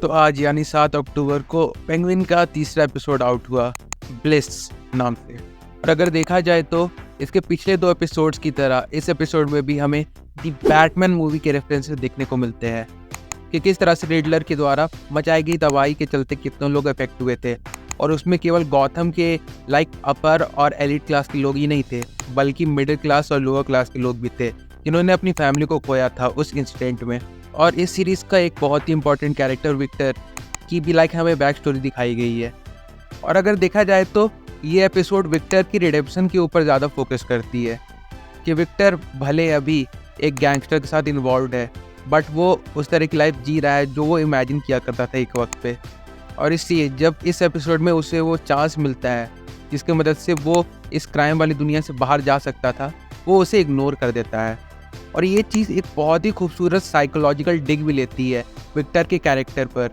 तो आज यानी 7 अक्टूबर को पेंगुइन का तीसरा एपिसोड आउट हुआ ब्लिस नाम से। और अगर देखा जाए तो इसके पिछले 2 एपिसोड्स की तरह इस एपिसोड में भी हमें दी बैटमैन मूवी के रेफरेंसेस देखने को मिलते हैं कि किस तरह से रिडलर के द्वारा मचाई गई तबाही के चलते कितने लोग अफेक्ट हुए थे। और उसमें केवल गॉथम के अपर और एलिट क्लास के लोग ही नहीं थे, बल्कि मिडिल क्लास और लोअर क्लास के लोग भी थे जिन्होंने अपनी फैमिली को खोया था उस इंसिडेंट में। और इस सीरीज़ का एक बहुत ही इंपॉर्टेंट कैरेक्टर विक्टर की भी हमें बैक स्टोरी दिखाई गई है। और अगर देखा जाए तो ये एपिसोड विक्टर की रिडेम्पशन के ऊपर ज़्यादा फोकस करती है कि विक्टर भले अभी एक गैंगस्टर के साथ इन्वॉल्व है, बट वो उस तरह की लाइफ जी रहा है जो वो इमेजिन किया करता था एक वक्त पे। और इसलिए जब इस एपिसोड में उसे वो चांस मिलता है जिसकी मदद से वो इस क्राइम वाली दुनिया से बाहर जा सकता था, वो उसे इग्नोर कर देता है। और ये चीज़ एक बहुत ही खूबसूरत साइकोलॉजिकल डिग भी लेती है विक्टर के कैरेक्टर पर,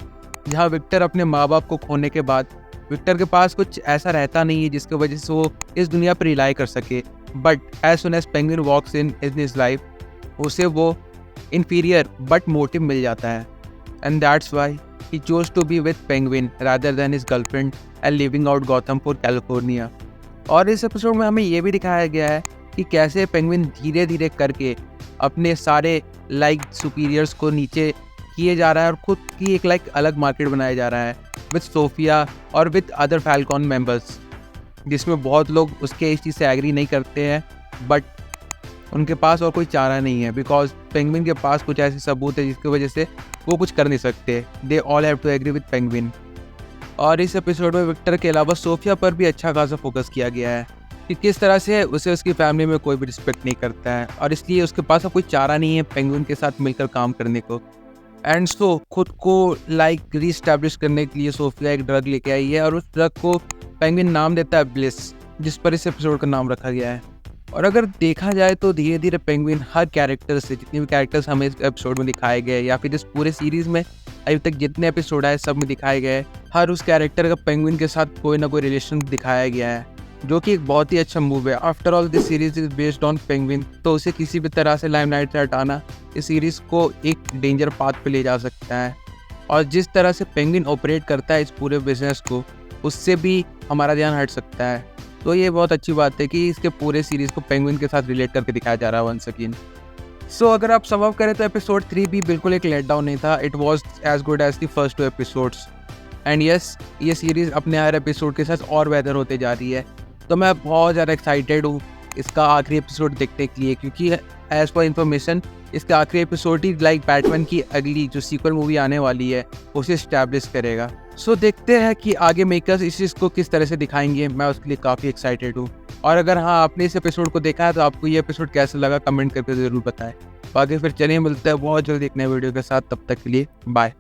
जहाँ विक्टर अपने माँ बाप को खोने के बाद विक्टर के पास कुछ ऐसा रहता नहीं है जिसकी वजह से वो इस दुनिया पर रिलाई कर सके। But as soon as penguin walks in his life, उसे वो इन्फीरियर बट मोटिव मिल जाता है। And that's why he chose to be with Penguin rather than his girlfriend and living out Gotham for California। और इस episode में हमें ये भी दिखाया गया है कि कैसे पेंगुइन धीरे धीरे करके अपने सारे सुपीरियर्स को नीचे किए जा रहा है और खुद की एक अलग मार्केट बनाया जा रहा है विद सोफिया और विद अदर फैल्कॉन मेंबर्स, जिसमें बहुत लोग उसके इस चीज़ से एग्री नहीं करते हैं, बट उनके पास और कोई चारा नहीं है बिकॉज पेंगुइन के पास कुछ ऐसे सबूत है जिसकी वजह से वो कुछ कर नहीं सकते। They all have to agree with penguin. और इस एपिसोड में विक्टर के अलावा सोफिया पर भी अच्छा खासा फोकस किया गया है कि किस तरह से उसे उसकी फैमिली में कोई भी रिस्पेक्ट नहीं करता है और इसलिए उसके पास अब कोई चारा नहीं है पेंगुइन के साथ मिलकर काम करने को। एंड सो खुद को रीस्टैब्लिश करने के लिए सोफिया एक ड्रग लेके आई है और उस ड्रग को पेंगुइन नाम देता है ब्लिस, जिस पर इस एपिसोड का नाम रखा गया है। और अगर देखा जाए तो धीरे धीरे पेंगुइन हर कैरेक्टर से, जितने भी कैरेक्टर्स हमें इस एपिसोड में दिखाए गए या फिर इस पूरे सीरीज़ में अभी तक जितने एपिसोड आए सब में दिखाए गए, हर उस कैरेक्टर का पेंगुइन के साथ कोई ना कोई रिलेशन दिखाया गया है, जो कि एक बहुत ही अच्छा मूव है। After all this series is based on penguin, तो उसे किसी भी तरह से लाइमलाइट से हटाना इस सीरीज़ को एक डेंजर पाथ पे ले जा सकता है। और जिस तरह से पेंगुइन ऑपरेट करता है इस पूरे बिजनेस को, उससे भी हमारा ध्यान हट सकता है। तो ये बहुत अच्छी बात है कि इसके पूरे सीरीज़ को पेंगुइन के साथ रिलेट करके दिखाया जा रहा है वंस अगेन। सो अगर आप सम अप करें तो एपिसोड 3 भी बिल्कुल एक लेट डाउन नहीं था। It was as good as the first 2 episodes. And yes, ये सीरीज़ अपने हर एपिसोड के साथ और बेहतर होते जा रही है। तो मैं बहुत ज़्यादा एक्साइटेड हूँ इसका आखिरी एपिसोड देखने के लिए, क्योंकि एज पर इंफॉर्मेशन इसका आखिरी एपिसोड ही बैटमैन की अगली जो सीक्वल मूवी आने वाली है उसे इस्टेब्लिश करेगा। सो देखते हैं कि आगे मेकर्स इस चीज़ को किस तरह से दिखाएंगे। मैं उसके लिए काफ़ी एक्साइटेड हूँ। और अगर हाँ आपने इस एपिसोड को देखा है तो आपको ये एपिसोड कैसा लगा कमेंट करके ज़रूर बताएं। बाकी फिर चलिए मिलते हैं बहुत जल्दी एक नए वीडियो के साथ। तब तक के लिए बाय।